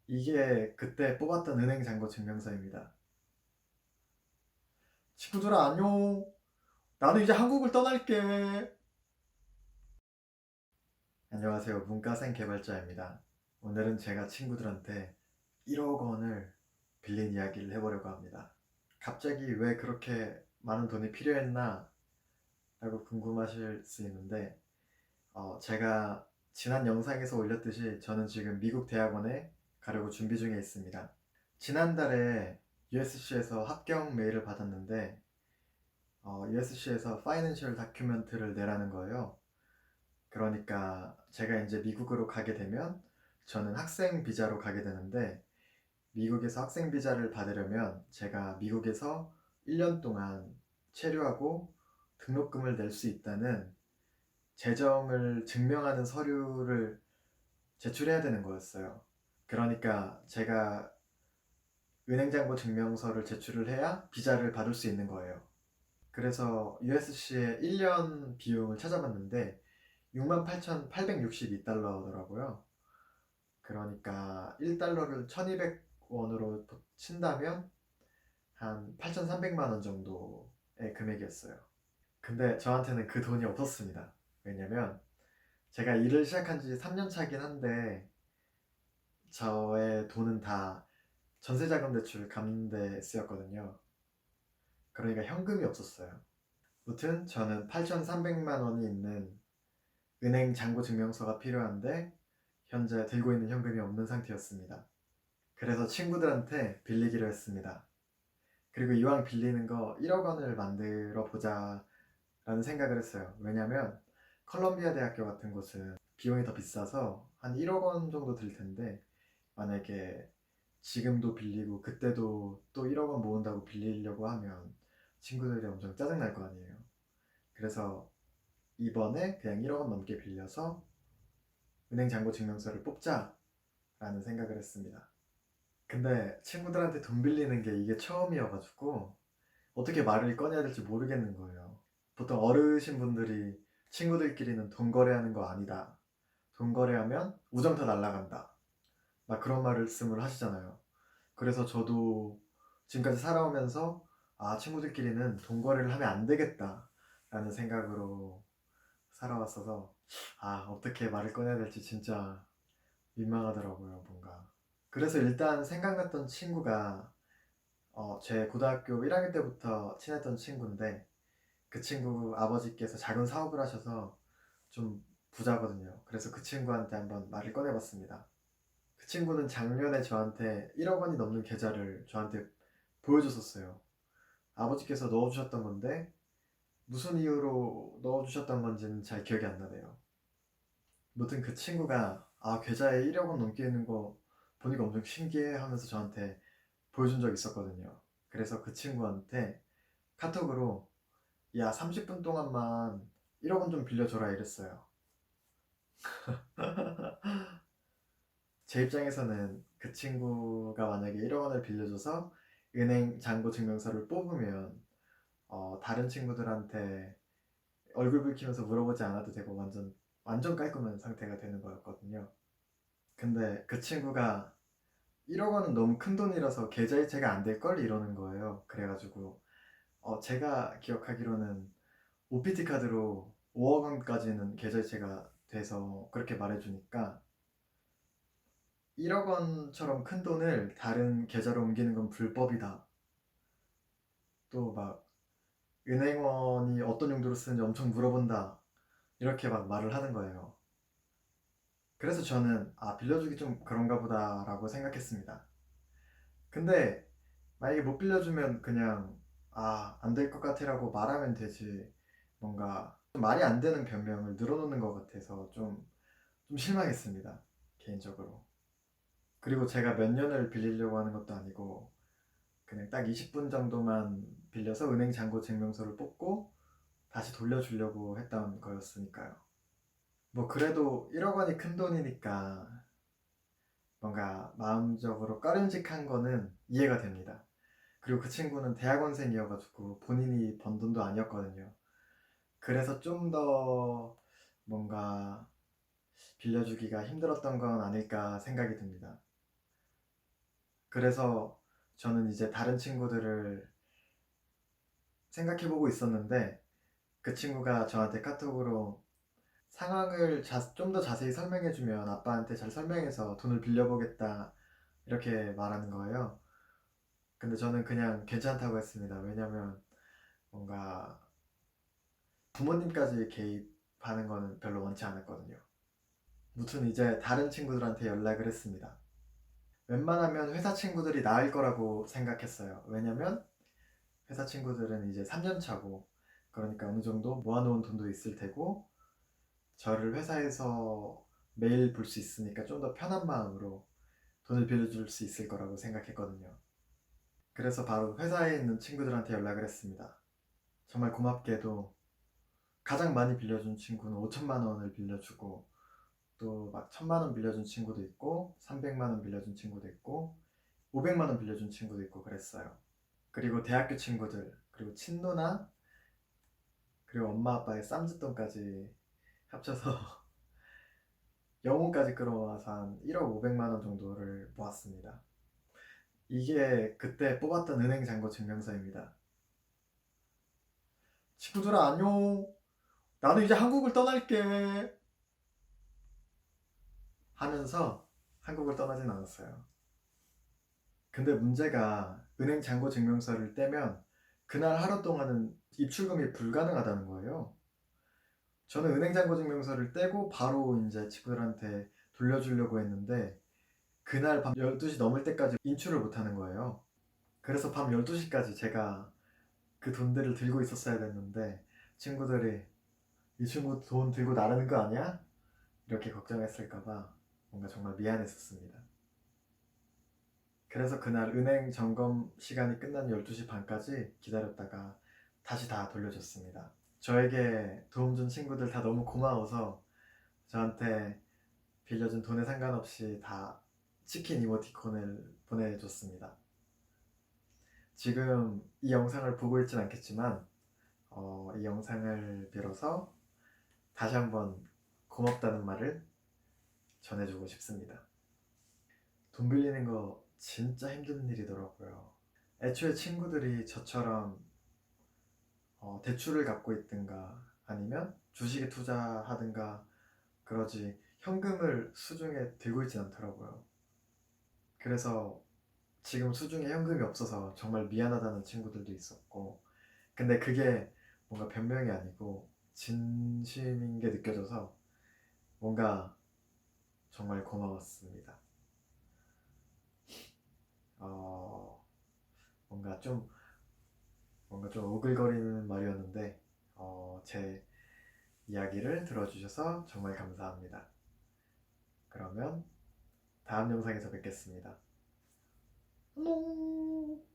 이게 그때 뽑았던 은행 잔고 증명서입니다. 친구들아, 안녕. 나는 이제 한국을 떠날게. 안녕하세요. 문과생 개발자입니다. 오늘은 제가 친구들한테 1억 원을 빌린 이야기를 해보려고 합니다. 갑자기 왜 그렇게 많은 돈이 필요했나? 라고 궁금하실 수 있는데, 제가 지난 영상에서 올렸듯이 저는 지금 미국 대학원에 가려고 준비 중에 있습니다. 지난달에 USC에서 합격 메일을 받았는데, USC에서 파이낸셜 다큐멘트를 내라는 거예요. 그러니까 제가 이제 미국으로 가게 되면 저는 학생 비자로 가게 되는데, 미국에서 학생 비자를 받으려면 제가 미국에서 1년 동안 체류하고 등록금을 낼 수 있다는 재정을 증명하는 서류를 제출해야 되는 거였어요. 그러니까 제가 은행잔고 증명서를 제출을 해야 비자를 받을 수 있는 거예요. 그래서 USC의 1년 비용을 찾아봤는데 68,862달러더라고요. 그러니까 1달러를 1,200원으로 친다면 한 8,300만 원 정도의 금액이었어요. 근데 저한테는 그 돈이 없었습니다. 왜냐면 제가 일을 시작한 지 3년 차긴 한데 저의 돈은 다 전세자금 대출 갚는 데 쓰였거든요. 그러니까 현금이 없었어요. 무튼 저는 8,300만 원이 있는 은행 잔고 증명서가 필요한데 현재 들고 있는 현금이 없는 상태였습니다. 그래서 친구들한테 빌리기로 했습니다. 그리고 이왕 빌리는 거 1억 원을 만들어 보자 라는 생각을 했어요. 왜냐면 컬럼비아 대학교 같은 곳은 비용이 더 비싸서 한 1억 원 정도 들 텐데 만약에 지금도 빌리고 그때도 또 1억 원 모은다고 빌리려고 하면 친구들이 엄청 짜증 날 거 아니에요. 그래서 이번에 그냥 1억 원 넘게 빌려서 은행 잔고 증명서를 뽑자라는 생각을 했습니다. 근데 친구들한테 돈 빌리는 게 이게 처음이어가지고 어떻게 말을 꺼내야 될지 모르겠는 거예요. 보통 어르신분들이 친구들끼리는 돈 거래하는 거 아니다. 돈 거래하면 우정 다 날라간다. 막 그런 말씀을 하시잖아요. 그래서 저도 지금까지 살아오면서 친구들끼리는 돈 거래를 하면 안 되겠다 라는 생각으로 살아왔어서 어떻게 말을 꺼내야 될지 진짜 민망하더라고요, 뭔가. 그래서 일단 생각났던 친구가 제 고등학교 1학년 때부터 친했던 친구인데 그 친구 아버지께서 작은 사업을 하셔서 좀 부자거든요. 그래서 그 친구한테 한번 말을 꺼내봤습니다. 그 친구는 작년에 저한테 1억 원이 넘는 계좌를 저한테 보여줬었어요. 아버지께서 넣어주셨던 건데 무슨 이유로 넣어주셨던 건지는 잘 기억이 안 나네요. 무튼 그 친구가 계좌에 1억 원 넘게 있는 거 보니까 엄청 신기해 하면서 저한테 보여준 적이 있었거든요. 그래서 그 친구한테 카톡으로 30분 동안만 1억 원 좀 빌려줘라 이랬어요. 제 입장에서는 그 친구가 만약에 1억 원을 빌려줘서 은행 잔고 증명서를 뽑으면 다른 친구들한테 얼굴 붉히면서 물어보지 않아도 되고 완전 깔끔한 상태가 되는 거였거든요. 근데 그 친구가 1억 원은 너무 큰 돈이라서 계좌이체가 안 될걸 이러는 거예요. 그래가지고 제가 기억하기로는 OPT 카드로 5억 원까지는 계좌이체가 돼서 그렇게 말해주니까 1억 원처럼 큰 돈을 다른 계좌로 옮기는 건 불법이다. 또 막 은행원이 어떤 용도로 쓰는지 엄청 물어본다. 이렇게 막 말을 하는 거예요. 그래서 저는 빌려주기 좀 그런가 보다라고 생각했습니다. 근데 만약에 못 빌려주면 그냥 안 될 것 같아라고 말하면 되지. 뭔가 좀 말이 안 되는 변명을 늘어놓는 것 같아서 좀 실망했습니다. 개인적으로. 그리고 제가 몇 년을 빌리려고 하는 것도 아니고 그냥 딱 20분 정도만 빌려서 은행 잔고 증명서를 뽑고 다시 돌려주려고 했던 거였으니까요. 뭐 그래도 1억 원이 큰 돈이니까 뭔가 마음적으로 꺼림직한 거는 이해가 됩니다. 그리고 그 친구는 대학원생이어가지고 본인이 번 돈도 아니었거든요. 그래서 좀 더 뭔가 빌려주기가 힘들었던 건 아닐까 생각이 듭니다. 그래서 저는 이제 다른 친구들을 생각해보고 있었는데 그 친구가 저한테 카톡으로 상황을 좀 더 자세히 설명해주면 아빠한테 잘 설명해서 돈을 빌려보겠다 이렇게 말하는 거예요. 근데 저는 그냥 괜찮다고 했습니다. 왜냐면 뭔가 부모님까지 개입하는 거는 별로 원치 않았거든요. 무튼 이제 다른 친구들한테 연락을 했습니다. 웬만하면 회사 친구들이 나을 거라고 생각했어요. 왜냐면 회사 친구들은 이제 3년 차고 그러니까 어느 정도 모아놓은 돈도 있을 테고 저를 회사에서 매일 볼 수 있으니까 좀 더 편한 마음으로 돈을 빌려줄 수 있을 거라고 생각했거든요. 그래서 바로 회사에 있는 친구들한테 연락을 했습니다. 정말 고맙게도 가장 많이 빌려준 친구는 5천만 원을 빌려주고 또 막 1,000만 원 빌려준 친구도 있고 300만 원 빌려준 친구도 있고 500만 원 빌려준 친구도 있고 그랬어요. 그리고 대학교 친구들 그리고 친누나 그리고 엄마 아빠의 쌈짓돈까지 합쳐서 영혼까지 끌어모아서 한 1억 5백만 원 정도를 모았습니다. 이게 그때 뽑았던 은행 잔고 증명서입니다. 친구들아 안녕. 나는 이제 한국을 떠날게. 하면서 한국을 떠나진 않았어요. 근데 문제가 은행 잔고 증명서를 떼면 그날 하루 동안은 입출금이 불가능하다는 거예요. 저는 은행 잔고 증명서를 떼고 바로 이제 친구들한테 돌려주려고 했는데 그날 밤 12시 넘을 때까지 인출을 못하는 거예요. 그래서 밤 12시까지 제가 그 돈들을 들고 있었어야 됐는데 친구들이 이 친구 돈 들고 나르는 거 아니야? 이렇게 걱정했을까봐 뭔가 정말 미안했었습니다. 그래서 그날 은행 점검 시간이 끝난 12시 반까지 기다렸다가 다시 다 돌려줬습니다. 저에게 도움 준 친구들 다 너무 고마워서 저한테 빌려준 돈에 상관없이 다 치킨 이모티콘을 보내줬습니다. 지금 이 영상을 보고 있진 않겠지만 이 영상을 빌어서 다시 한번 고맙다는 말을 전해주고 싶습니다. 돈 빌리는 거 진짜 힘든 일이더라고요. 애초에 친구들이 저처럼 대출을 갖고 있든가 아니면 주식에 투자하든가 그러지 현금을 수중에 들고 있진 않더라고요. 그래서 지금 수중에 현금이 없어서 정말 미안하다는 친구들도 있었고 근데 그게 뭔가 변명이 아니고 진심인 게 느껴져서 뭔가 정말 고마웠습니다. 어, 뭔가 좀 오글거리는 말이었는데 제 이야기를 들어주셔서 정말 감사합니다. 그러면 다음 영상에서 뵙겠습니다. 안녕.